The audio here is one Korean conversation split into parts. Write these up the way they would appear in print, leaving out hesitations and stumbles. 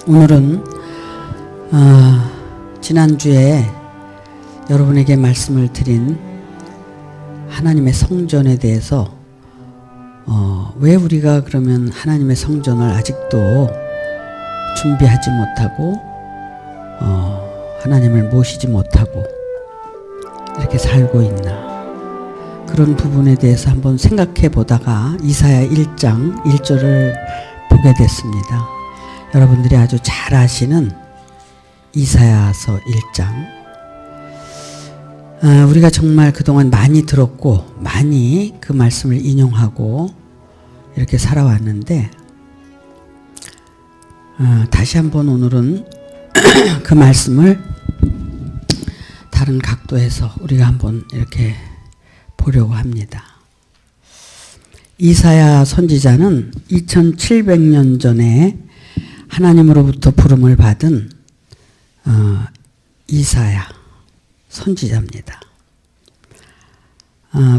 오늘은 지난주에 여러분에게 말씀을 드린 하나님의 성전에 대해서 왜 우리가 그러면 하나님의 성전을 아직도 준비하지 못하고 하나님을 모시지 못하고 이렇게 살고 있나, 그런 부분에 대해서 한번 생각해 보다가 이사야 1장 1절을 보게 됐습니다. 여러분들이 아주 잘 아시는 이사야서 1장. 우리가 정말 그동안 많이 들었고 많이 그 말씀을 인용하고 이렇게 살아왔는데, 다시 한번 오늘은 그 말씀을 다른 각도에서 우리가 한번 이렇게 보려고 합니다. 이사야 선지자는 2700년 전에 하나님으로부터 부름을 받은 이사야 선지자입니다.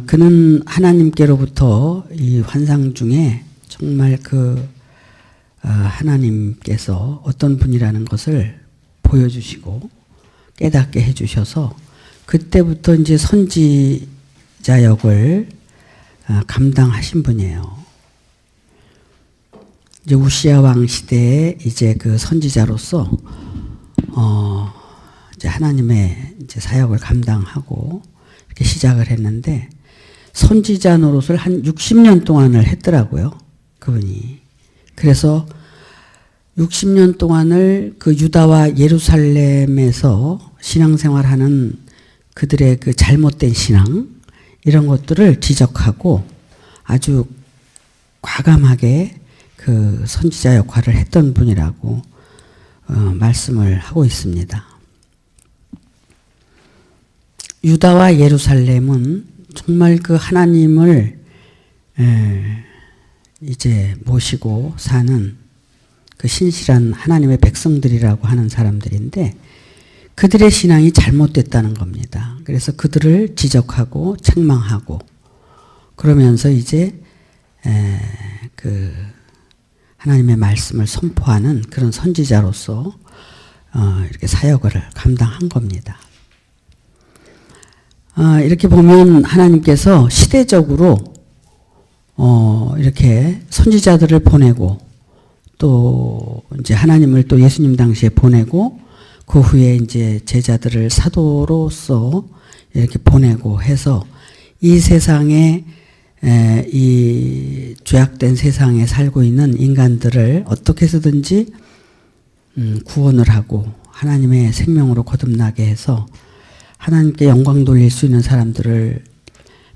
그는 하나님께로부터 이 환상 중에 정말 하나님께서 어떤 분이라는 것을 보여주시고 깨닫게 해주셔서 그때부터 이제 선지자 역을 감당하신 분이에요. 이제 우시야 왕 시대에 이제 그 선지자로서 이제 하나님의 이제 사역을 감당하고 이렇게 시작을 했는데, 선지자 노릇을 한 60년 동안을 했더라고요, 그분이. 그래서 60년 동안을 그 유다와 예루살렘에서 신앙생활하는 그들의 그 잘못된 신앙, 이런 것들을 지적하고 아주 과감하게 그 선지자 역할을 했던 분이라고 말씀을 하고 있습니다. 유다와 예루살렘은 정말 그 하나님을 이제 모시고 사는 그 신실한 하나님의 백성들이라고 하는 사람들인데, 그들의 신앙이 잘못됐다는 겁니다. 그래서 그들을 지적하고 책망하고 그러면서 이제 그 하나님의 말씀을 선포하는 그런 선지자로서 이렇게 사역을 감당한 겁니다. 이렇게 보면 하나님께서 시대적으로 이렇게 선지자들을 보내고, 또 이제 하나님을 또 예수님 당시에 보내고, 그 후에 이제 제자들을 사도로서 이렇게 보내고 해서 이 세상에 이 죄악된 세상에 살고 있는 인간들을 어떻게 해서든지 구원을 하고 하나님의 생명으로 거듭나게 해서 하나님께 영광 돌릴 수 있는 사람들을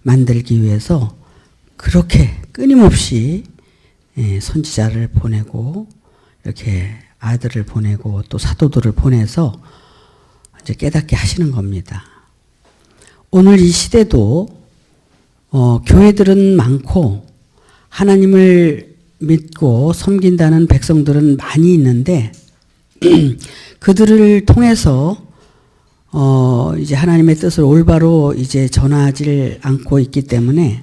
만들기 위해서 그렇게 끊임없이 선지자를 보내고 이렇게 아들을 보내고 또 사도들을 보내서 이제 깨닫게 하시는 겁니다. 오늘 이 시대도 교회들은 많고 하나님을 믿고 섬긴다는 백성들은 많이 있는데 그들을 통해서 이제 하나님의 뜻을 올바로 이제 전하지 않고 있기 때문에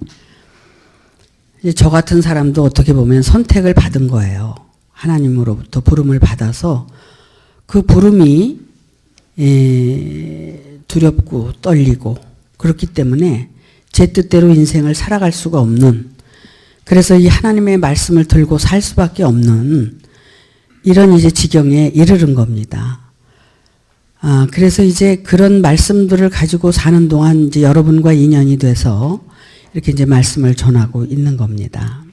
이제 저 같은 사람도 어떻게 보면 선택을 받은 거예요. 하나님으로부터 부름을 받아서 그 부름이 두렵고 떨리고 그렇기 때문에 제 뜻대로 인생을 살아갈 수가 없는, 그래서 이 하나님의 말씀을 들고 살 수밖에 없는 이런 이제 지경에 이르는 겁니다. 그래서 이제 그런 말씀들을 가지고 사는 동안 이제 여러분과 인연이 돼서 이렇게 이제 말씀을 전하고 있는 겁니다.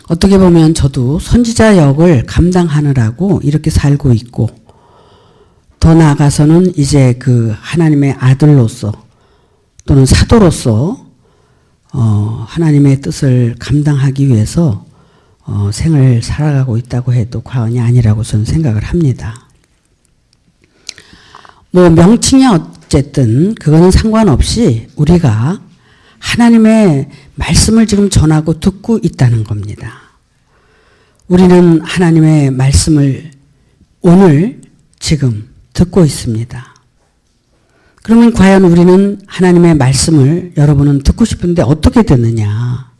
어떻게 보면 저도 선지자 역을 감당하느라고 이렇게 살고 있고, 더 나아가서는 이제 그 하나님의 아들로서 또는 사도로서 하나님의 뜻을 감당하기 위해서 생을 살아가고 있다고 해도 과언이 아니라고 저는 생각을 합니다. 뭐 명칭이 어쨌든 그거는 상관없이 우리가 하나님의 말씀을 지금 전하고 듣고 있다는 겁니다. 우리는 하나님의 말씀을 오늘 지금 듣고 있습니다. 그러면 과연 우리는 하나님의 말씀을 여러분은 듣고 싶은데 어떻게 듣느냐?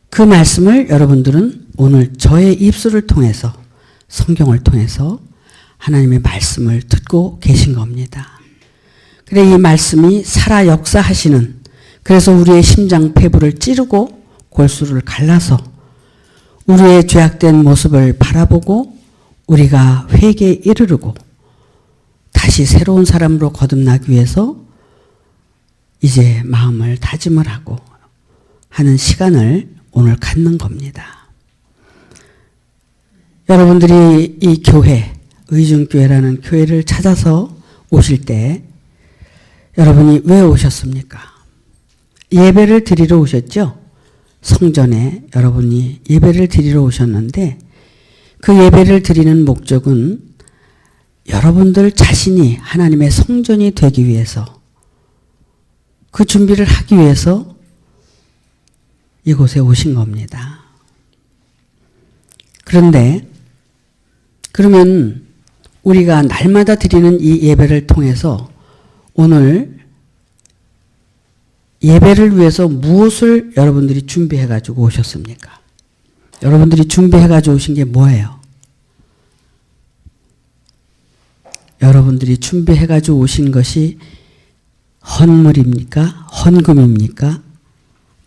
그 말씀을 여러분들은 오늘 저의 입술을 통해서 성경을 통해서 하나님의 말씀을 듣고 계신 겁니다. 그래 이 말씀이 살아 역사하시는 그래서 우리의 심장 폐부를 찌르고 골수를 갈라서 우리의 죄악된 모습을 바라보고 우리가 회개에 이르르고 다시 새로운 사람으로 거듭나기 위해서 이제 마음을 다짐을 하고 하는 시간을 오늘 갖는 겁니다. 여러분들이 이 교회, 의중교회라는 교회를 찾아서 오실 때 여러분이 왜 오셨습니까? 예배를 드리러 오셨죠? 성전에 여러분이 예배를 드리러 오셨는데 그 예배를 드리는 목적은 여러분들 자신이 하나님의 성전이 되기 위해서 그 준비를 하기 위해서 이곳에 오신 겁니다. 그런데 그러면 우리가 날마다 드리는 이 예배를 통해서 오늘 예배를 위해서 무엇을 여러분들이 준비해 가지고 오셨습니까? 여러분들이 준비해 가지고 오신 게 뭐예요? 여러분들이 준비해 가지고 오신 것이 헌물입니까? 헌금입니까?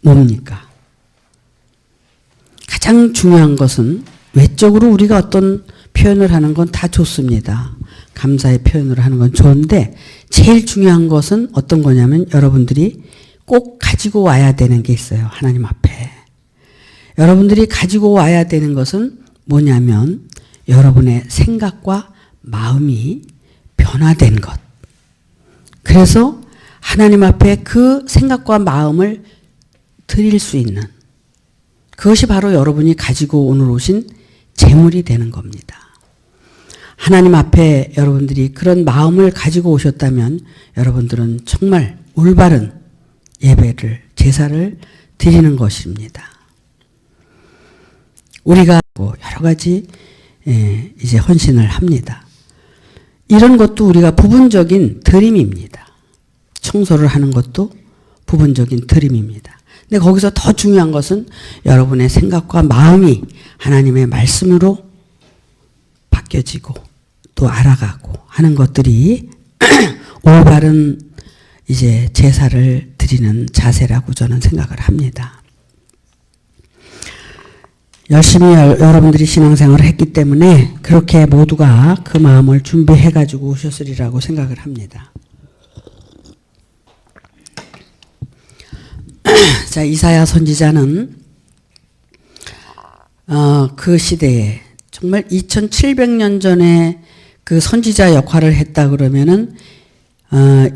뭡니까? 가장 중요한 것은 외적으로 우리가 어떤 표현을 하는 건 다 좋습니다. 감사의 표현을 하는 건 좋은데 제일 중요한 것은 어떤 거냐면 여러분들이 꼭 가지고 와야 되는 게 있어요. 하나님 앞에. 여러분들이 가지고 와야 되는 것은 뭐냐면 여러분의 생각과 마음이 변화된 것. 그래서 하나님 앞에 그 생각과 마음을 드릴 수 있는 그것이 바로 여러분이 가지고 오늘 오신 제물이 되는 겁니다. 하나님 앞에 여러분들이 그런 마음을 가지고 오셨다면 여러분들은 정말 올바른 예배를, 제사를 드리는 것입니다. 우리가 여러 가지 이제 헌신을 합니다. 이런 것도 우리가 부분적인 드림입니다. 청소를 하는 것도 부분적인 드림입니다. 근데 거기서 더 중요한 것은 여러분의 생각과 마음이 하나님의 말씀으로 바뀌어지고 또 알아가고 하는 것들이 올바른 이제 제사를 드리는 자세라고 저는 생각을 합니다. 열심히 여러분들이 신앙생활을 했기 때문에 그렇게 모두가 그 마음을 준비해 가지고 오셨으리라고 생각을 합니다. 자, 이사야 선지자는 그 시대에 정말 2700년 전에 그 선지자 역할을 했다 그러면은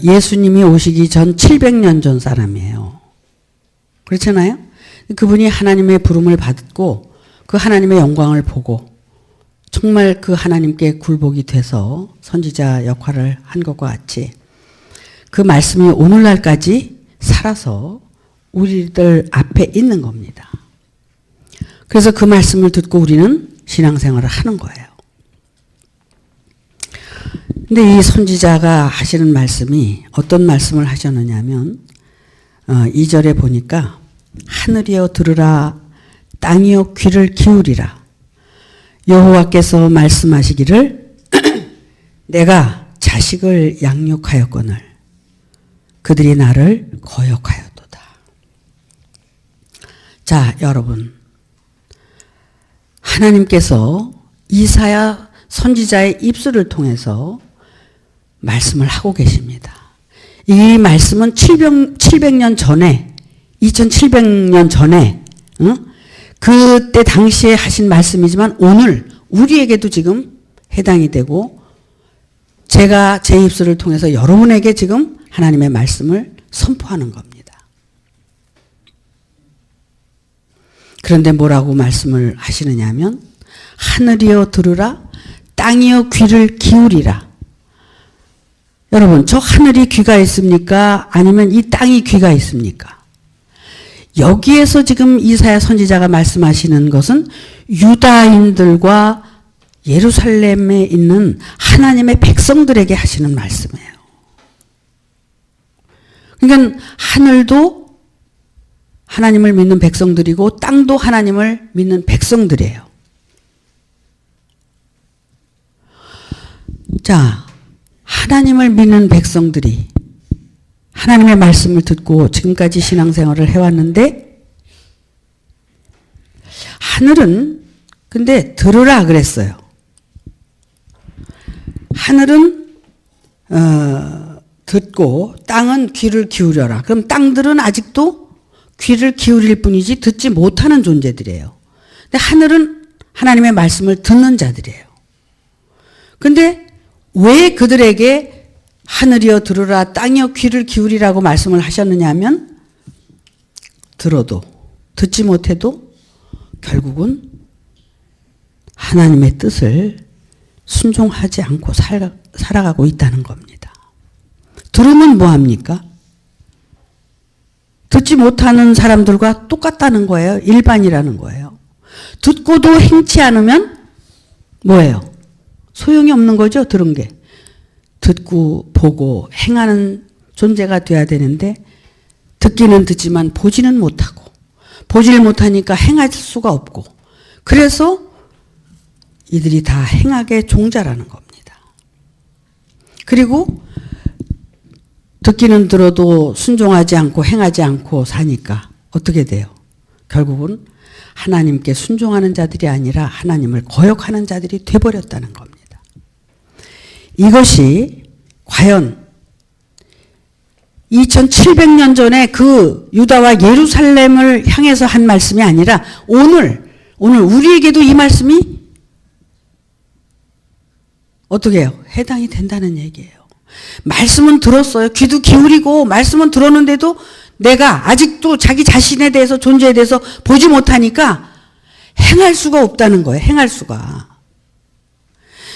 예수님이 오시기 전 700년 전 사람이에요. 그렇잖아요? 그분이 하나님의 부름을 받고 그 하나님의 영광을 보고 정말 그 하나님께 굴복이 돼서 선지자 역할을 한 것과 같이 그 말씀이 오늘날까지 살아서 우리들 앞에 있는 겁니다. 그래서 그 말씀을 듣고 우리는 신앙생활을 하는 거예요. 근데 이 선지자가 하시는 말씀이 어떤 말씀을 하셨느냐면 2절에 보니까 하늘이여 들으라 땅이여 귀를 기울이라 여호와께서 말씀하시기를 내가 자식을 양육하였거늘 그들이 나를 거역하였도다. 자, 여러분, 하나님께서 이사야 선지자의 입술을 통해서 말씀을 하고 계십니다. 이 말씀은 700년 전에 2700년 전에 그때 당시에 하신 말씀이지만 오늘 우리에게도 지금 해당이 되고 제가 제 입술을 통해서 여러분에게 지금 하나님의 말씀을 선포하는 겁니다. 그런데 뭐라고 말씀을 하시느냐면 하늘이여 들으라 땅이여 귀를 기울이라. 여러분, 저 하늘이 귀가 있습니까? 아니면 이 땅이 귀가 있습니까? 여기에서 지금 이사야 선지자가 말씀하시는 것은 유다인들과 예루살렘에 있는 하나님의 백성들에게 하시는 말씀이에요. 그러니까 하나님을 믿는 백성들이고 땅도 하나님을 믿는 백성들이에요. 자, 하나님을 믿는 백성들이 하나님의 말씀을 듣고 지금까지 신앙생활을 해왔는데 하늘은 근데 들으라 그랬어요. 하늘은 듣고 땅은 귀를 기울여라. 그럼 땅들은 아직도 귀를 기울일 뿐이지 듣지 못하는 존재들이에요. 근데 하늘은 하나님의 말씀을 듣는 자들이에요. 근데 왜 그들에게 하늘이여 들으라 땅이여 귀를 기울이라고 말씀을 하셨느냐 하면 들어도 듣지 못해도 결국은 하나님의 뜻을 순종하지 않고 살아가고 있다는 겁니다. 들으면 뭐합니까? 듣지 못하는 사람들과 똑같다는 거예요. 일반이라는 거예요. 듣고도 행치 않으면 뭐예요? 소용이 없는 거죠. 들은 게. 듣고 보고 행하는 존재가 돼야 되는데 듣기는 듣지만 보지는 못하고 보지를 못하니까 행할 수가 없고 그래서 이들이 다 행악의 종자라는 겁니다. 그리고 듣기는 들어도 순종하지 않고 행하지 않고 사니까 어떻게 돼요? 결국은 하나님께 순종하는 자들이 아니라 하나님을 거역하는 자들이 돼버렸다는 겁니다. 이것이 과연 2700년 전에 그 유다와 예루살렘을 향해서 한 말씀이 아니라 오늘 우리에게도 이 말씀이 어떻게 해요? 해당이 된다는 얘기예요. 말씀은 들었어요. 귀도 기울이고 말씀은 들었는데도 내가 아직도 자기 자신에 대해서 존재에 대해서 보지 못하니까 행할 수가 없다는 거예요. 행할 수가.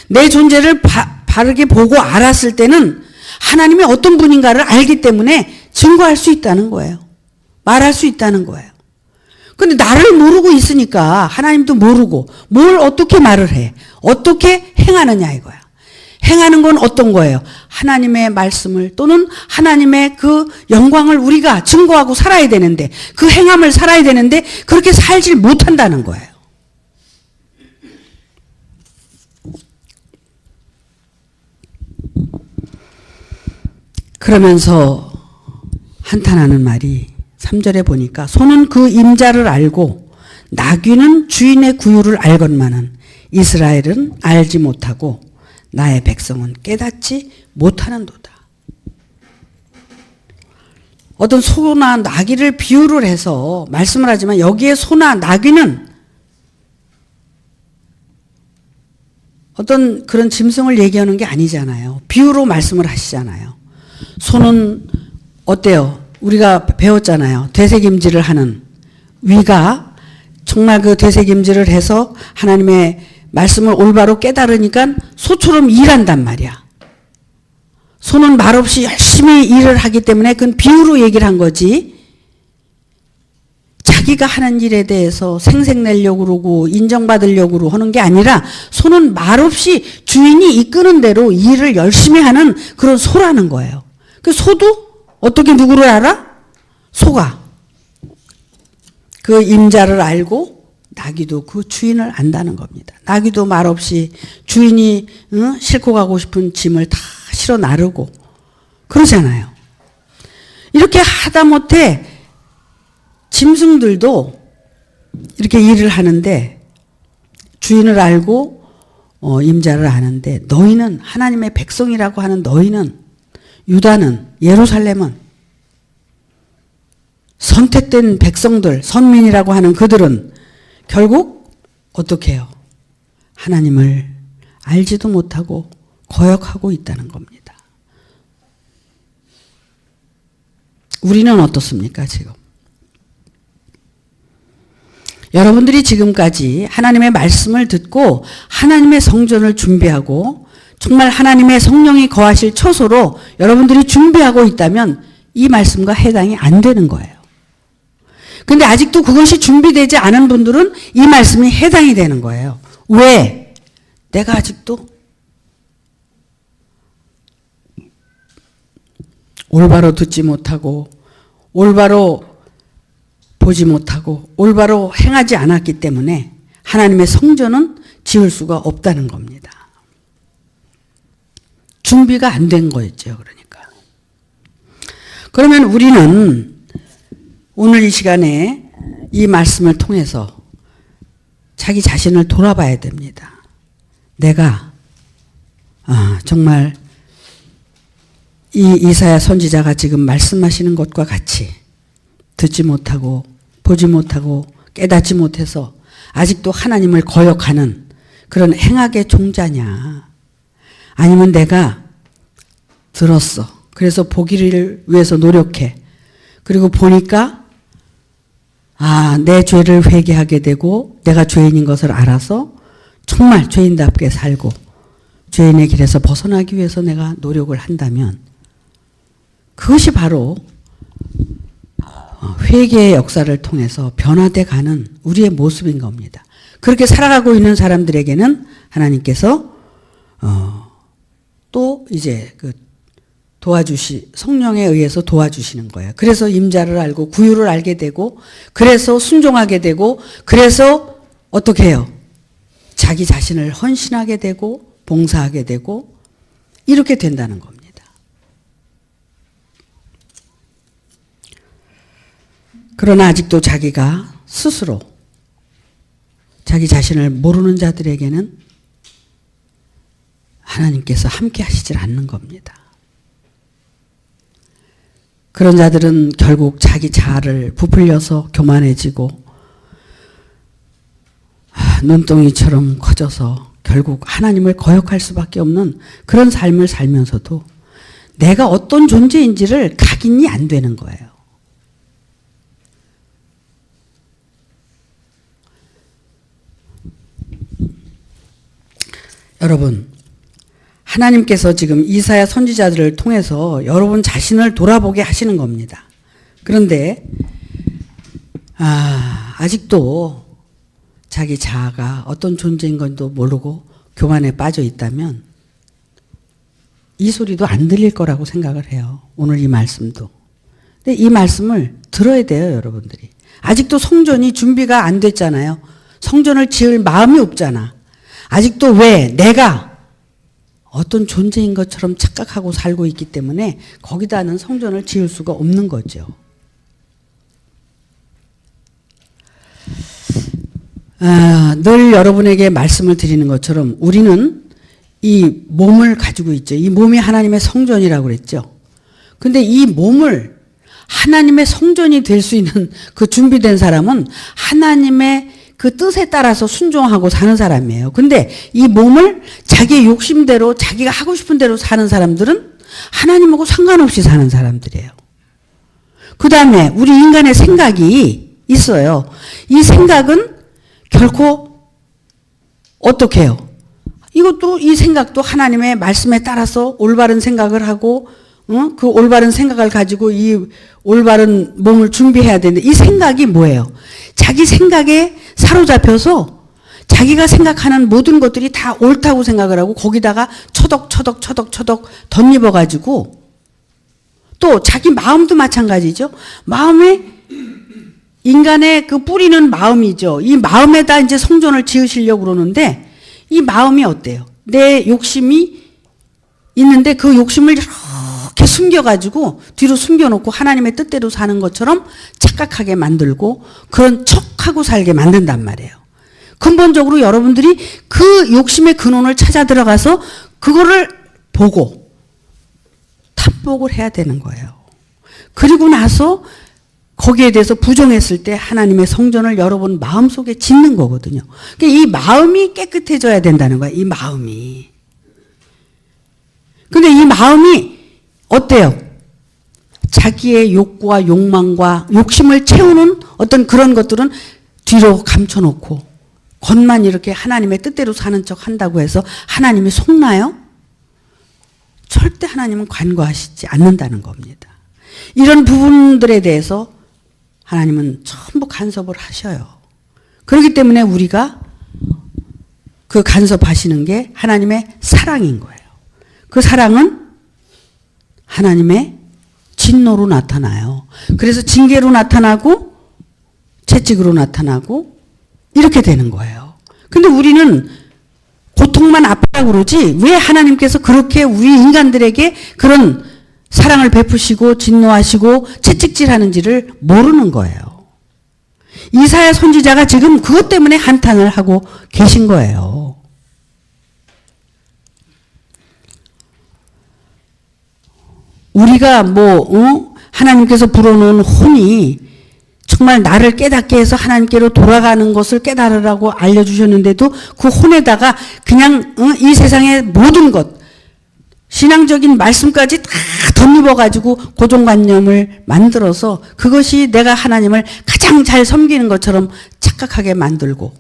내 존재를 바르게 보고 알았을 때는 하나님이 어떤 분인가를 알기 때문에 증거할 수 있다는 거예요. 말할 수 있다는 거예요. 근데 나를 모르고 있으니까 하나님도 모르고 뭘 어떻게 말을 해? 어떻게 행하느냐 이거야. 행하는 건 어떤 거예요? 하나님의 말씀을 또는 하나님의 그 영광을 우리가 증거하고 살아야 되는데 그 행함을 살아야 되는데 그렇게 살질 못한다는 거예요. 그러면서 한탄하는 말이 3절에 보니까 소는 그 임자를 알고 나귀는 주인의 구유를 알건만은 이스라엘은 알지 못하고 나의 백성은 깨닫지 못하는도다. 어떤 소나 나귀를 비유를 해서 말씀을 하지만 여기에 소나 나귀는 어떤 그런 짐승을 얘기하는 게 아니잖아요. 비유로 말씀을 하시잖아요. 소는 어때요? 우리가 배웠잖아요. 되새김질을 하는 위가 정말 그 되새김질을 해서 하나님의 말씀을 올바로 깨달으니까 소처럼 일한단 말이야. 소는 말없이 열심히 일을 하기 때문에 그건 비유로 얘기를 한 거지. 자기가 하는 일에 대해서 생색내려고 그러고 인정받으려고 하는 게 아니라 소는 말없이 주인이 이끄는 대로 일을 열심히 하는 그런 소라는 거예요. 그 소도 어떻게 누구를 알아? 소가. 그 임자를 알고 나귀도 그 주인을 안다는 겁니다. 나귀도 말없이 주인이 싣고 가고 싶은 짐을 다 실어 나르고 그러잖아요. 이렇게 하다못해 짐승들도 이렇게 일을 하는데 주인을 알고 임자를 아는데 너희는 하나님의 백성이라고 하는 너희는 유다는 예루살렘은 선택된 백성들 선민이라고 하는 그들은 결국 어떻게 해요? 하나님을 알지도 못하고 거역하고 있다는 겁니다. 우리는 어떻습니까 지금? 여러분들이 지금까지 하나님의 말씀을 듣고 하나님의 성전을 준비하고 정말 하나님의 성령이 거하실 처소로 여러분들이 준비하고 있다면 이 말씀과 해당이 안 되는 거예요. 근데 아직도 그것이 준비되지 않은 분들은 이 말씀이 해당이 되는 거예요. 왜? 내가 아직도 올바로 듣지 못하고 올바로 보지 못하고 올바로 행하지 않았기 때문에 하나님의 성전은 지을 수가 없다는 겁니다. 준비가 안 된 거였죠. 그러니까. 그러면 우리는 오늘 이 시간에 이 말씀을 통해서 자기 자신을 돌아봐야 됩니다. 내가 정말 이 이사야 선지자가 지금 말씀하시는 것과 같이 듣지 못하고 보지 못하고 깨닫지 못해서 아직도 하나님을 거역하는 그런 행악의 종자냐, 아니면 내가 들었어. 그래서 보기를 위해서 노력해. 그리고 보니까 내 죄를 회개하게 되고 내가 죄인인 것을 알아서 정말 죄인답게 살고 죄인의 길에서 벗어나기 위해서 내가 노력을 한다면 그것이 바로 회개의 역사를 통해서 변화돼 가는 우리의 모습인 겁니다. 그렇게 살아가고 있는 사람들에게는 하나님께서 또 이제 성령에 의해서 도와주시는 거예요. 그래서 임자를 알고 구유를 알게 되고, 그래서 순종하게 되고, 그래서 어떻게 해요? 자기 자신을 헌신하게 되고 봉사하게 되고 이렇게 된다는 겁니다. 그러나 아직도 자기가 스스로 자기 자신을 모르는 자들에게는 하나님께서 함께 하시질 않는 겁니다. 그런 자들은 결국 자기 자아를 부풀려서 교만해지고 눈덩이처럼 커져서 결국 하나님을 거역할 수밖에 없는 그런 삶을 살면서도 내가 어떤 존재인지를 각인이 안 되는 거예요. 여러분, 하나님께서 지금 이사야 선지자들을 통해서 여러분 자신을 돌아보게 하시는 겁니다. 그런데 아직도 자기 자아가 어떤 존재인 건도 모르고 교만에 빠져 있다면 이 소리도 안 들릴 거라고 생각을 해요. 오늘 이 말씀도. 근데 이 말씀을 들어야 돼요, 여러분들이. 아직도 성전이 준비가 안 됐잖아요. 성전을 지을 마음이 없잖아. 아직도 왜 내가 어떤 존재인 것처럼 착각하고 살고 있기 때문에 거기다는 성전을 지을 수가 없는 거죠. 늘 여러분에게 말씀을 드리는 것처럼 우리는 이 몸을 가지고 있죠. 이 몸이 하나님의 성전이라고 그랬죠. 근데 이 몸을 하나님의 성전이 될 수 있는 그 준비된 사람은 하나님의 그 뜻에 따라서 순종하고 사는 사람이에요. 근데 이 몸을 자기의 욕심대로 자기가 하고 싶은 대로 사는 사람들은 하나님하고 상관없이 사는 사람들이에요. 그 다음에 우리 인간의 생각이 있어요. 이 생각은 결코 어떻게 해요? 이것도 이 생각도 하나님의 말씀에 따라서 올바른 생각을 하고 그 올바른 생각을 가지고 이 올바른 몸을 준비해야 되는데 이 생각이 뭐예요? 자기 생각에 사로잡혀서 자기가 생각하는 모든 것들이 다 옳다고 생각을 하고 거기다가 처덕 덧입어가지고 또 자기 마음도 마찬가지죠. 마음에 인간의 그 뿌리는 마음이죠. 이 마음에다 이제 성전을 지으시려고 그러는데 이 마음이 어때요? 내 욕심이 있는데 그 욕심을 이렇게 숨겨가지고 뒤로 숨겨놓고 하나님의 뜻대로 사는 것처럼 착각하게 만들고 그런 척하고 살게 만든단 말이에요. 근본적으로 여러분들이 그 욕심의 근원을 찾아 들어가서 그거를 보고 탐복을 해야 되는 거예요. 그리고 나서 거기에 대해서 부정했을 때 하나님의 성전을 여러분 마음속에 짓는 거거든요. 그러니까 이 마음이 깨끗해져야 된다는 거예요. 이 마음이. 근데 이 마음이 어때요? 자기의 욕구와 욕망과 욕심을 채우는 어떤 그런 것들은 뒤로 감춰놓고 겉만 이렇게 하나님의 뜻대로 사는 척 한다고 해서 하나님이 속나요? 절대 하나님은 관과하시지 않는다는 겁니다. 이런 부분들에 대해서 하나님은 전부 간섭을 하셔요. 그렇기 때문에 우리가 그 간섭하시는 게 하나님의 사랑인 거예요. 그 사랑은 하나님의 진노로 나타나요. 그래서 징계로 나타나고 채찍으로 나타나고 이렇게 되는 거예요. 근데 우리는 고통만 아프다고 그러지 왜 하나님께서 그렇게 우리 인간들에게 그런 사랑을 베푸시고 진노하시고 채찍질하는지를 모르는 거예요. 이사야 선지자가 지금 그것 때문에 한탄을 하고 계신 거예요. 우리가 하나님께서 불어놓은 혼이 정말 나를 깨닫게 해서 하나님께로 돌아가는 것을 깨달으라고 알려주셨는데도 그 혼에다가 그냥 이 세상의 모든 것, 신앙적인 말씀까지 다 덧입어가지고 고정관념을 만들어서 그것이 내가 하나님을 가장 잘 섬기는 것처럼 착각하게 만들고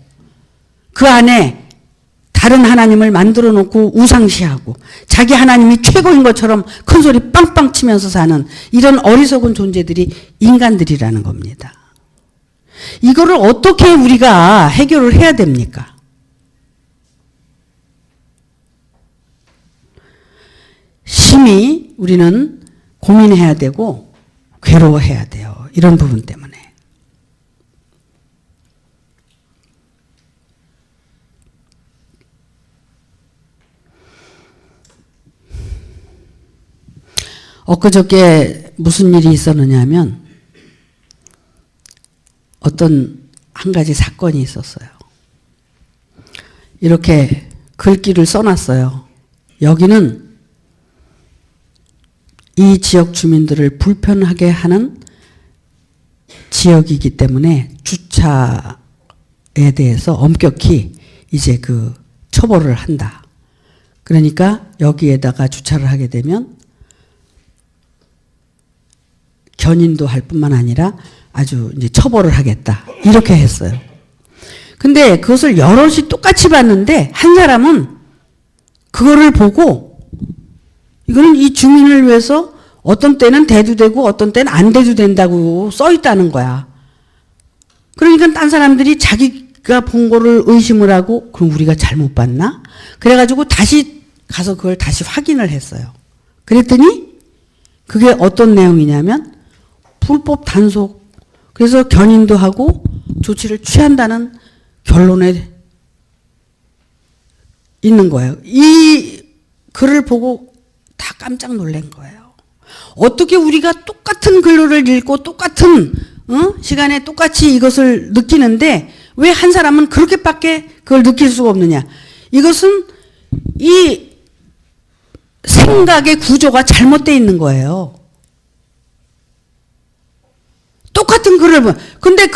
그 안에 다른 하나님을 만들어 놓고 우상시하고 자기 하나님이 최고인 것처럼 큰소리 빵빵 치면서 사는 이런 어리석은 존재들이 인간들이라는 겁니다. 이거를 어떻게 우리가 해결을 해야 됩니까? 심히 우리는 고민해야 되고 괴로워해야 돼요. 이런 부분 때문에. 엊그저께 무슨 일이 있었느냐 하면 어떤 한 가지 사건이 있었어요. 이렇게 글귀를 써놨어요. 여기는 이 지역 주민들을 불편하게 하는 지역이기 때문에 주차에 대해서 엄격히 이제 그 처벌을 한다. 그러니까 여기에다가 주차를 하게 되면 견인도 할 뿐만 아니라 아주 이제 처벌을 하겠다. 이렇게 했어요. 근데 그것을 여럿이 똑같이 봤는데 한 사람은 그거를 보고 이거는 이 주민을 위해서 어떤 때는 돼도 되고 어떤 때는 안 돼도 된다고 써 있다는 거야. 그러니까 딴 사람들이 자기가 본 거를 의심을 하고 그럼 우리가 잘못 봤나? 그래가지고 다시 가서 그걸 다시 확인을 했어요. 그랬더니 그게 어떤 내용이냐면 불법 단속, 그래서 견인도 하고 조치를 취한다는 결론에 있는 거예요. 이 글을 보고 다 깜짝 놀란 거예요. 어떻게 우리가 똑같은 글을 읽고 똑같은 시간에 똑같이 이것을 느끼는데 왜 한 사람은 그렇게밖에 그걸 느낄 수가 없느냐. 이것은 이 생각의 구조가 잘못되어 있는 거예요. 똑같은 글을 보, 근데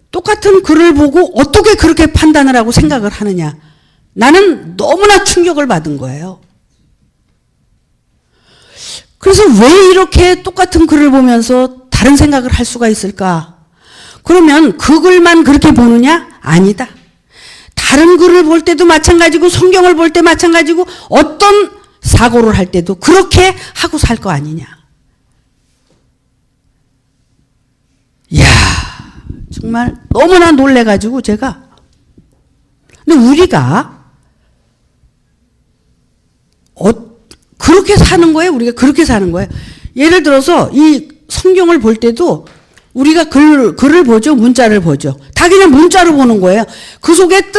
똑같은 글을 보고 어떻게 그렇게 판단을 하고 생각을 하느냐. 나는 너무나 충격을 받은 거예요. 그래서 왜 이렇게 똑같은 글을 보면서 다른 생각을 할 수가 있을까? 그러면 그 글만 그렇게 보느냐? 아니다. 다른 글을 볼 때도 마찬가지고 성경을 볼 때 마찬가지고 어떤 사고를 할 때도 그렇게 하고 살 거 아니냐. 이야, 정말 너무나 놀래가지고 제가. 근데 우리가 그렇게 사는 거예요. 우리가 그렇게 사는 거예요. 예를 들어서 이 성경을 볼 때도 우리가 글을 보죠. 문자를 보죠. 다 그냥 문자로 보는 거예요. 그 속에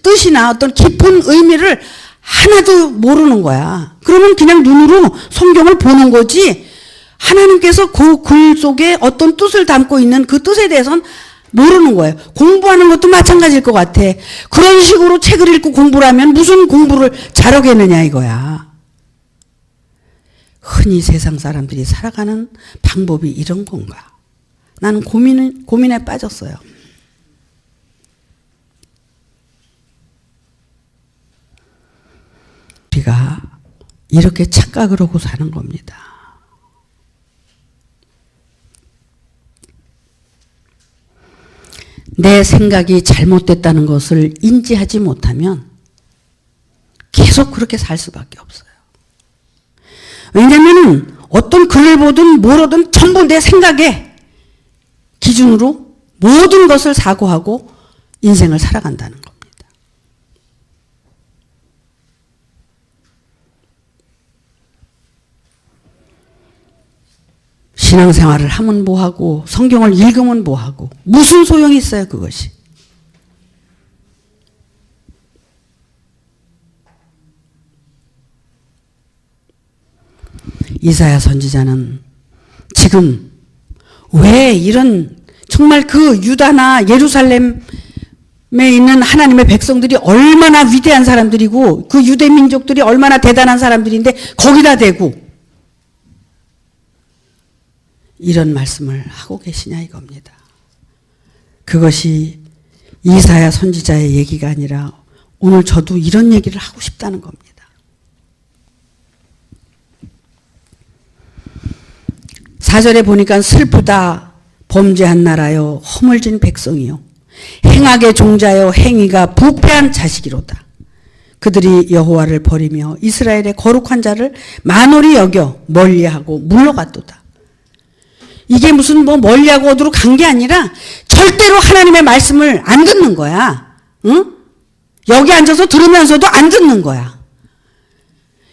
뜻이나 어떤 깊은 의미를 하나도 모르는 거야. 그러면 그냥 눈으로 성경을 보는 거지 하나님께서 그 글 속에 어떤 뜻을 담고 있는 그 뜻에 대해서는 모르는 거예요. 공부하는 것도 마찬가지일 것 같아. 그런 식으로 책을 읽고 공부를 하면 무슨 공부를 잘하겠느냐 이거야. 흔히 세상 사람들이 살아가는 방법이 이런 건가? 나는 고민에 빠졌어요. 우리가 이렇게 착각을 하고 사는 겁니다. 내 생각이 잘못됐다는 것을 인지하지 못하면 계속 그렇게 살 수밖에 없어요. 왜냐하면 어떤 글을 보든 뭘 하든 전부 내 생각의 기준으로 모든 것을 사고하고 인생을 살아간다는 겁니다. 신앙생활을 하면 뭐하고 성경을 읽으면 뭐하고 무슨 소용이 있어요 그것이. 이사야 선지자는 지금 왜 이런 정말 그 유다나 예루살렘에 있는 하나님의 백성들이 얼마나 위대한 사람들이고 그 유대 민족들이 얼마나 대단한 사람들인데 거기다 대고 이런 말씀을 하고 계시냐 이겁니다. 그것이 이사야 선지자의 얘기가 아니라 오늘 저도 이런 얘기를 하고 싶다는 겁니다. 4절에 보니까 슬프다 범죄한 나라여 허물진 백성이요 행악의 종자여 행위가 부패한 자식이로다. 그들이 여호와를 버리며 이스라엘의 거룩한 자를 만홀히 여겨 멀리하고 물러갔도다. 이게 무슨 뭐 멀리하고 어디로 간 게 아니라 절대로 하나님의 말씀을 안 듣는 거야. 응? 여기 앉아서 들으면서도 안 듣는 거야.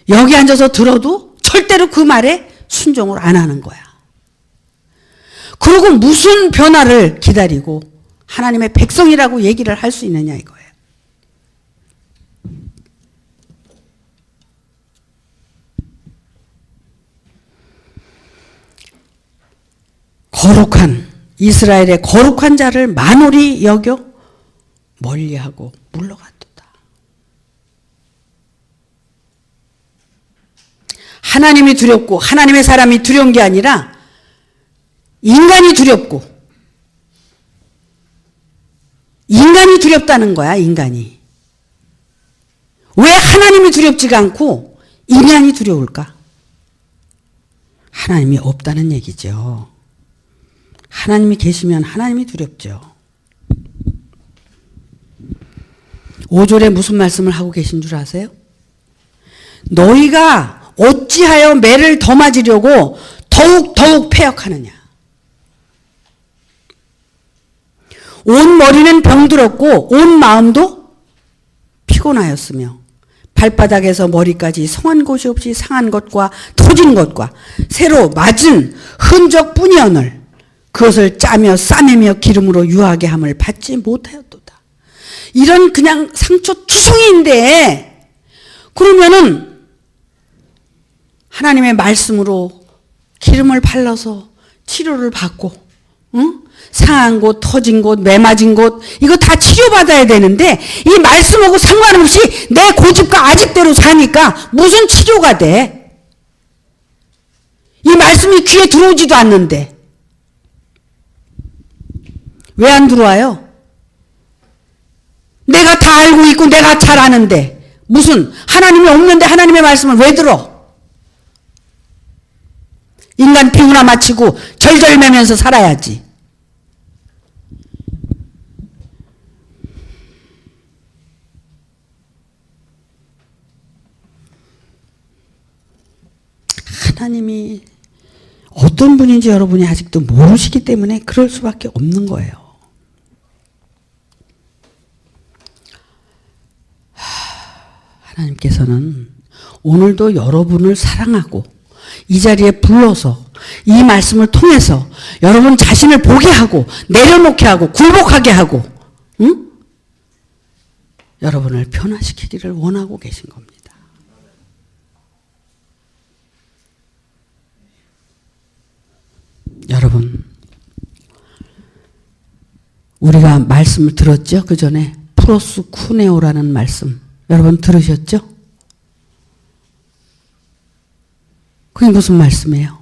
여기 앉아서 들어도 절대로 그 말에 순종을 안 하는 거야. 그리고 무슨 변화를 기다리고 하나님의 백성이라고 얘기를 할 수 있느냐 이거예요. 거룩한 이스라엘의 거룩한 자를 만홀히 여겨 멀리하고 물러갔도다. 하나님이 두렵고 하나님의 사람이 두려운 게 아니라 인간이 두렵고 인간이 두렵다는 거야. 인간이. 왜 하나님이 두렵지가 않고 인간이 두려울까? 하나님이 없다는 얘기죠. 하나님이 계시면 하나님이 두렵죠. 5절에 무슨 말씀을 하고 계신 줄 아세요? 너희가 어찌하여 매를 더 맞으려고 더욱 패역하느냐. 온 머리는 병들었고 온 마음도 피곤하였으며 발바닥에서 머리까지 성한 곳이 없이 상한 것과 터진 것과 새로 맞은 흔적뿐이오늘 그것을 짜며 싸매며 기름으로 유하게 함을 받지 못하였도다. 이런 그냥 상처 투성이인데 그러면은 하나님의 말씀으로 기름을 발라서 치료를 받고 응? 상한 곳, 터진 곳, 매맞은 곳 이거 다 치료받아야 되는데 이 말씀하고 상관없이 내 고집과 아집대로 사니까 무슨 치료가 돼? 이 말씀이 귀에 들어오지도 않는데 왜 안 들어와요? 내가 다 알고 있고 내가 잘 아는데 무슨 하나님이 없는데 하나님의 말씀을 왜 들어? 인간 비우나 마치고 절절매면서 살아야지. 하나님이 어떤 분인지 여러분이 아직도 모르시기 때문에 그럴 수밖에 없는 거예요. 하나님께서는 오늘도 여러분을 사랑하고 이 자리에 불러서 이 말씀을 통해서 여러분 자신을 보게 하고 내려놓게 하고 굴복하게 하고 응? 여러분을 변화시키기를 원하고 계신 겁니다. 여러분 우리가 말씀을 들었죠? 그 전에 프로스 쿠네오라는 말씀 여러분 들으셨죠? 그게 무슨 말씀이에요?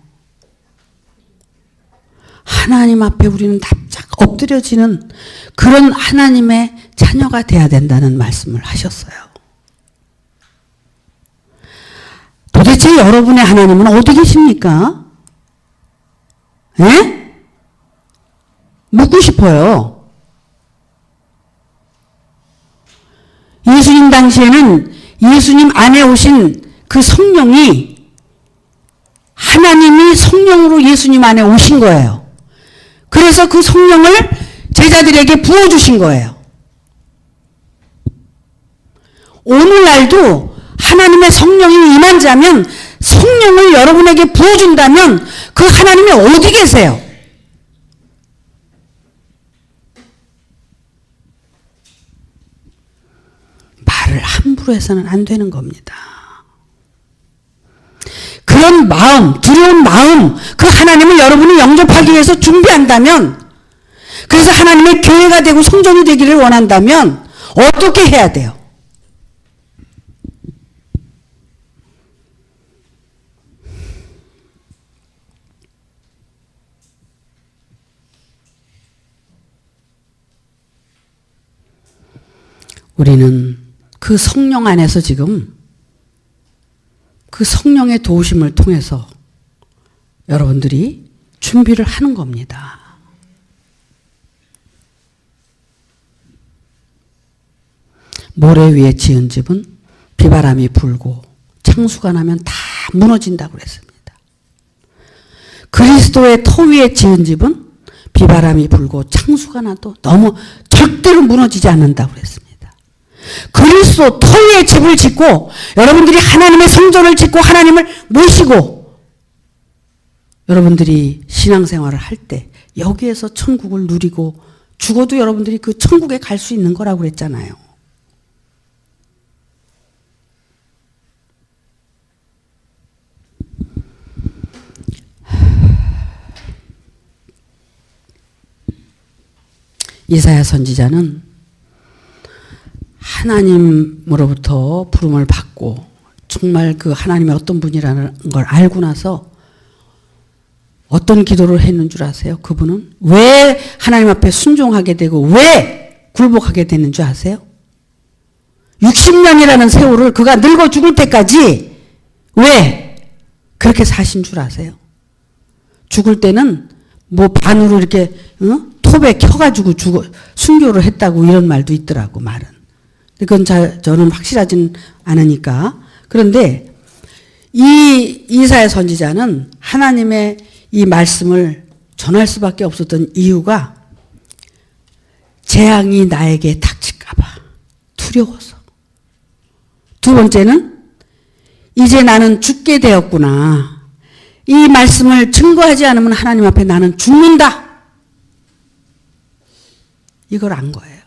하나님 앞에 우리는 납작 엎드려지는 그런 하나님의 자녀가 돼야 된다는 말씀을 하셨어요. 도대체 여러분의 하나님은 어디 계십니까? 예? 묻고 싶어요. 예수님 당시에는 예수님 안에 오신 그 성령이 하나님이 성령으로 예수님 안에 오신 거예요. 그래서 그 성령을 제자들에게 부어주신 거예요. 오늘날도 하나님의 성령이 임한 자면 성령을 여러분에게 부어준다면 그 하나님이 어디 계세요? 말을 함부로 해서는 안 되는 겁니다. 그런 마음, 두려운 마음, 그 하나님을 여러분이 영접하기 위해서 준비한다면, 그래서 하나님의 교회가 되고 성전이 되기를 원한다면 어떻게 해야 돼요? 우리는 그 성령 안에서 지금 그 성령의 도우심을 통해서 여러분들이 준비를 하는 겁니다. 모래 위에 지은 집은 비바람이 불고 창수가 나면 다 무너진다고 그랬습니다. 그리스도의 터 위에 지은 집은 비바람이 불고 창수가 나도 너무 절대로 무너지지 않는다고 그랬습니다. 그리스도 터 위에 집을 짓고 여러분들이 하나님의 성전을 짓고 하나님을 모시고 여러분들이 신앙생활을 할 때 여기에서 천국을 누리고 죽어도 여러분들이 그 천국에 갈 수 있는 거라고 그랬잖아요. 이사야 선지자는 하나님으로부터 부름을 받고 정말 그 하나님의 어떤 분이라는 걸 알고 나서 어떤 기도를 했는 줄 아세요? 그분은 왜 하나님 앞에 순종하게 되고 왜 굴복하게 되는 줄 아세요? 60년이라는 세월을 그가 늙어 죽을 때까지 왜 그렇게 사신 줄 아세요? 죽을 때는 뭐 반으로 이렇게 톱에 켜가지고 순교를 했다고 이런 말도 있더라고, 말은. 그건 저는 확실하진 않으니까. 그런데 이 이사야 선지자는 하나님의 이 말씀을 전할 수밖에 없었던 이유가 재앙이 나에게 닥칠까봐 두려워서. 두 번째는 이제 나는 죽게 되었구나. 이 말씀을 증거하지 않으면 하나님 앞에 나는 죽는다. 이걸 안 거예요.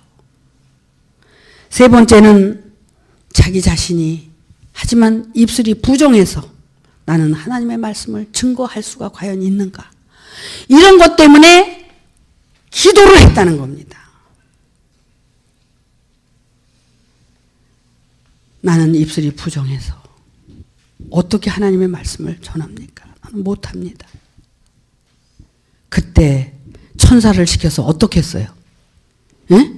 세 번째는 자기 자신이 하지만 입술이 부정해서 나는 하나님의 말씀을 증거할 수가 과연 있는가. 이런 것 때문에 기도를 했다는 겁니다. 나는 입술이 부정해서 어떻게 하나님의 말씀을 전합니까? 나는 못합니다. 그때 천사를 시켜서 어떻게 했어요? 예?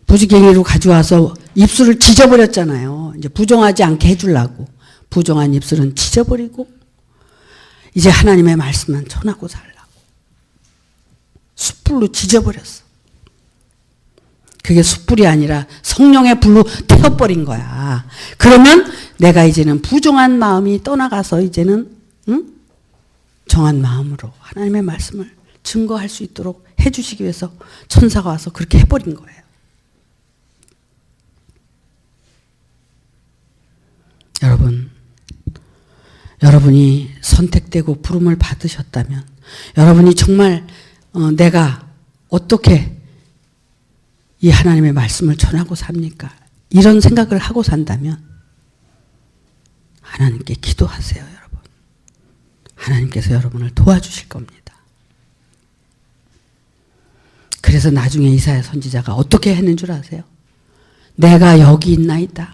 부지갱이로 가져와서 입술을 찢어버렸잖아요. 이제 부정하지 않게 해주려고. 부정한 입술은 찢어버리고 이제 하나님의 말씀만 전하고 살라고. 숯불로 찢어버렸어. 그게 숯불이 아니라 성령의 불로 태워버린 거야. 그러면 내가 이제는 부정한 마음이 떠나가서 이제는 정한 마음으로 하나님의 말씀을 증거할 수 있도록 해주시기 위해서 천사가 와서 그렇게 해버린 거예요. 여러분이 선택되고 부름을 받으셨다면, 여러분이 정말 내가 어떻게 이 하나님의 말씀을 전하고 삽니까? 이런 생각을 하고 산다면 하나님께 기도하세요, 여러분. 하나님께서 여러분을 도와주실 겁니다. 그래서 나중에 이사야 선지자가 어떻게 했는 줄 아세요? 내가 여기 있나이다.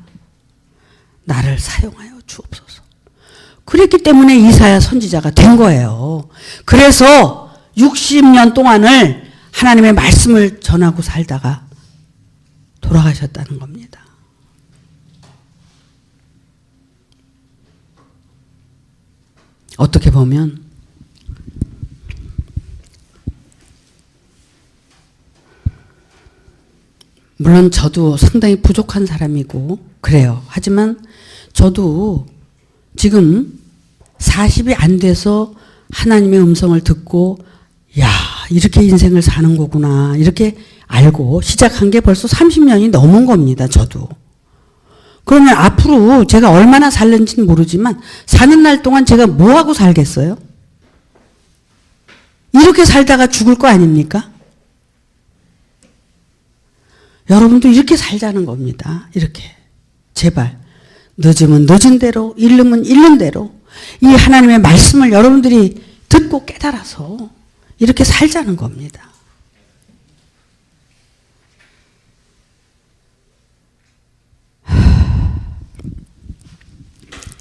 나를 사용하여 주옵소서. 그랬기 때문에 이사야 선지자가 된 거예요. 그래서 60년 동안을 하나님의 말씀을 전하고 살다가 돌아가셨다는 겁니다. 어떻게 보면 물론 저도 상당히 부족한 사람이고 그래요. 하지만 저도 지금 40이 안 돼서 하나님의 음성을 듣고 야, 이렇게 인생을 사는 거구나 이렇게 알고 시작한 게 벌써 30년이 넘은 겁니다. 저도. 그러면 앞으로 제가 얼마나 살는지는 모르지만 사는 날 동안 제가 뭐하고 살겠어요? 이렇게 살다가 죽을 거 아닙니까? 여러분도 이렇게 살자는 겁니다. 이렇게. 제발. 늦으면 늦은 대로, 잃으면 잃는 대로 이 하나님의 말씀을 여러분들이 듣고 깨달아서 이렇게 살자는 겁니다.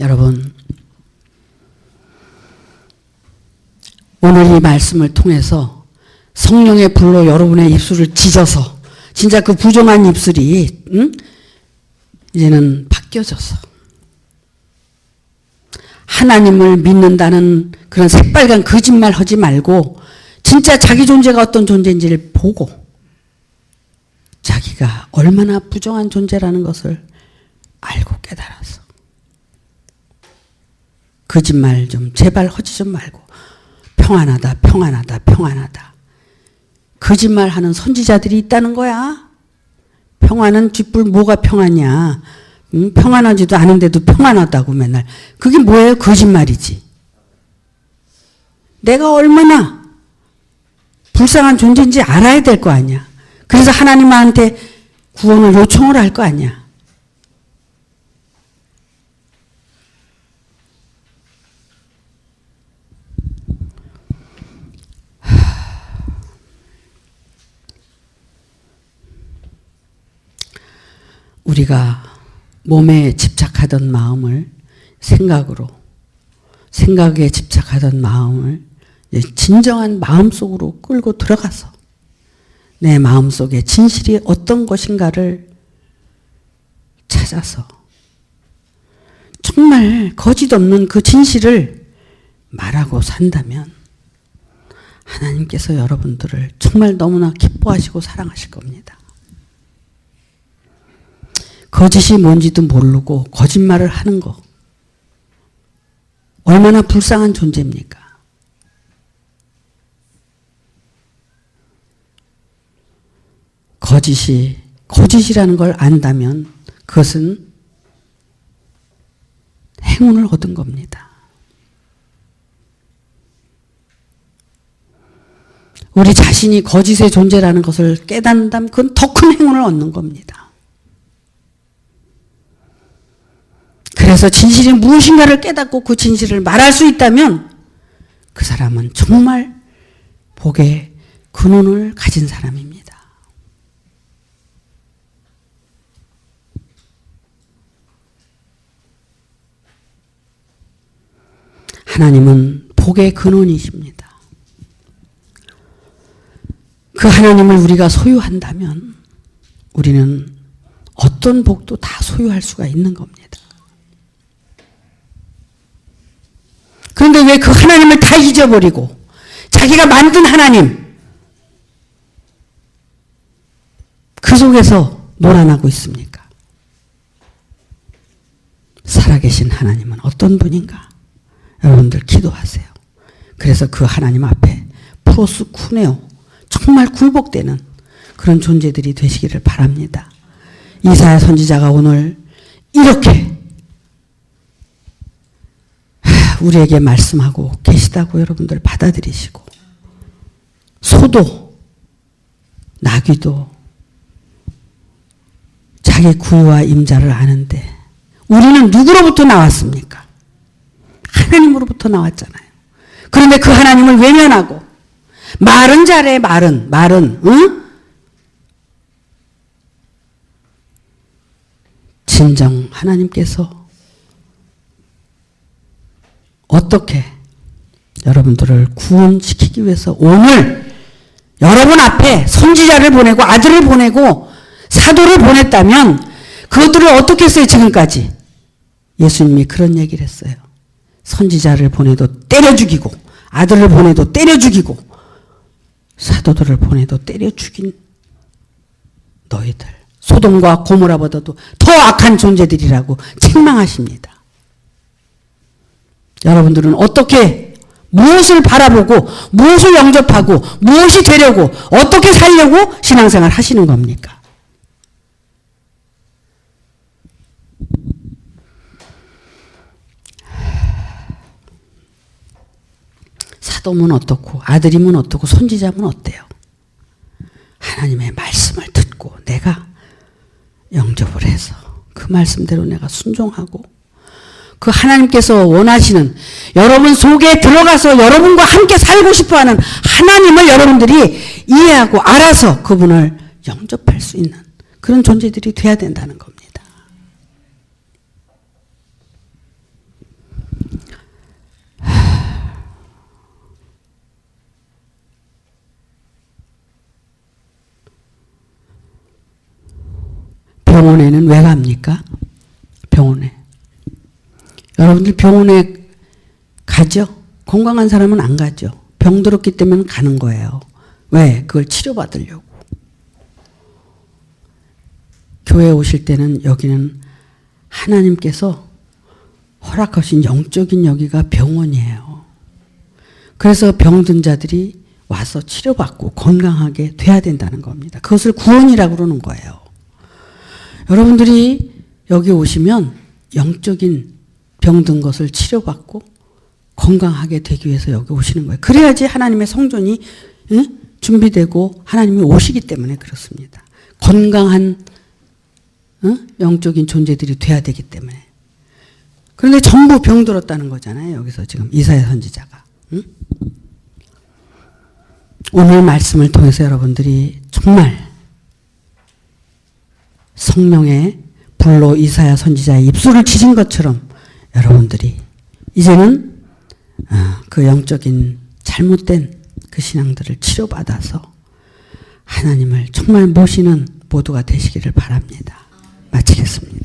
여러분, 오늘 이 말씀을 통해서 성령의 불로 여러분의 입술을 찢어서 진짜 그 부정한 입술이 이제는 바뀌어져서 하나님을 믿는다는 그런 새빨간 거짓말 하지 말고 진짜 자기 존재가 어떤 존재인지를 보고 자기가 얼마나 부정한 존재라는 것을 알고 깨달아서 거짓말 좀 제발 하지 좀 말고 평안하다 평안하다 평안하다. 거짓말하는 선지자들이 있다는 거야. 평안은 뒷불 뭐가 평안이야. 평안하지도 않은데도 평안하다고 맨날. 그게 뭐예요? 거짓말이지. 내가 얼마나 불쌍한 존재인지 알아야 될 거 아니야. 그래서 하나님한테 구원을 요청을 할 거 아니야. 우리가 몸에 집착하던 마음을 생각에 집착하던 마음을 진정한 마음속으로 끌고 들어가서 내 마음속에 진실이 어떤 것인가를 찾아서 정말 거짓 없는 그 진실을 말하고 산다면 하나님께서 여러분들을 정말 너무나 기뻐하시고 사랑하실 겁니다. 거짓이 뭔지도 모르고 거짓말을 하는 거 얼마나 불쌍한 존재입니까? 거짓이라는 걸 안다면 그것은 행운을 얻은 겁니다. 우리 자신이 거짓의 존재라는 것을 깨닫는다면 그건 더 큰 행운을 얻는 겁니다. 그래서 진실이 무엇인가를 깨닫고 그 진실을 말할 수 있다면 그 사람은 정말 복의 근원을 가진 사람입니다. 하나님은 복의 근원이십니다. 그 하나님을 우리가 소유한다면 우리는 어떤 복도 다 소유할 수가 있는 겁니다. 그런데 왜 그 하나님을 다 잊어버리고 자기가 만든 하나님 그 속에서 놀아나고 있습니까? 살아계신 하나님은 어떤 분인가? 여러분들 기도하세요. 그래서 그 하나님 앞에 프로스 쿠네오 정말 굴복되는 그런 존재들이 되시기를 바랍니다. 이사야 선지자가 오늘 이렇게 우리에게 말씀하고 계시다고 여러분들 받아들이시고 소도 나귀도 자기 구유와 임자를 아는데 우리는 누구로부터 나왔습니까? 하나님으로부터 나왔잖아요. 그런데 그 하나님을 외면하고 말은 잘해 말은 응? 진정 하나님께서 어떻게 여러분들을 구원시키기 위해서 오늘 여러분 앞에 선지자를 보내고 아들을 보내고 사도를 보냈다면 그것들을 어떻게 했어요 지금까지? 예수님이 그런 얘기를 했어요. 선지자를 보내도 때려 죽이고 아들을 보내도 때려 죽이고 사도들을 보내도 때려 죽인 너희들 소돔과 고모라보다도 더 악한 존재들이라고 책망하십니다. 여러분들은 어떻게 무엇을 바라보고 무엇을 영접하고 무엇이 되려고 어떻게 살려고 신앙생활 하시는 겁니까? 사도면 어떻고 아들이면 어떻고 손지자면 어때요? 하나님의 말씀을 듣고 내가 영접을 해서 그 말씀대로 내가 순종하고 그 하나님께서 원하시는 여러분 속에 들어가서 여러분과 함께 살고 싶어하는 하나님을 여러분들이 이해하고 알아서 그분을 영접할 수 있는 그런 존재들이 돼야 된다는 겁니다. 병원에는 왜 갑니까? 병원에. 여러분들 병원에 가죠? 건강한 사람은 안 가죠. 병들었기 때문에 가는 거예요. 왜? 그걸 치료받으려고. 교회에 오실 때는 여기는 하나님께서 허락하신 영적인 여기가 병원이에요. 그래서 병든 자들이 와서 치료받고 건강하게 돼야 된다는 겁니다. 그것을 구원이라고 그러는 거예요. 여러분들이 여기 오시면 영적인 병든 것을 치료받고 건강하게 되기 위해서 여기 오시는 거예요. 그래야지 하나님의 성전이 준비되고 하나님이 오시기 때문에 그렇습니다. 건강한 영적인 존재들이 돼야 되기 때문에. 그런데 전부 병들었다는 거잖아요. 여기서 지금 이사야 선지자가. 오늘 말씀을 통해서 여러분들이 정말 성령의 불로 이사야 선지자의 입술을 치신 것처럼 여러분들이 이제는 그 영적인 잘못된 그 신앙들을 치료받아서 하나님을 정말 모시는 모두가 되시기를 바랍니다. 마치겠습니다.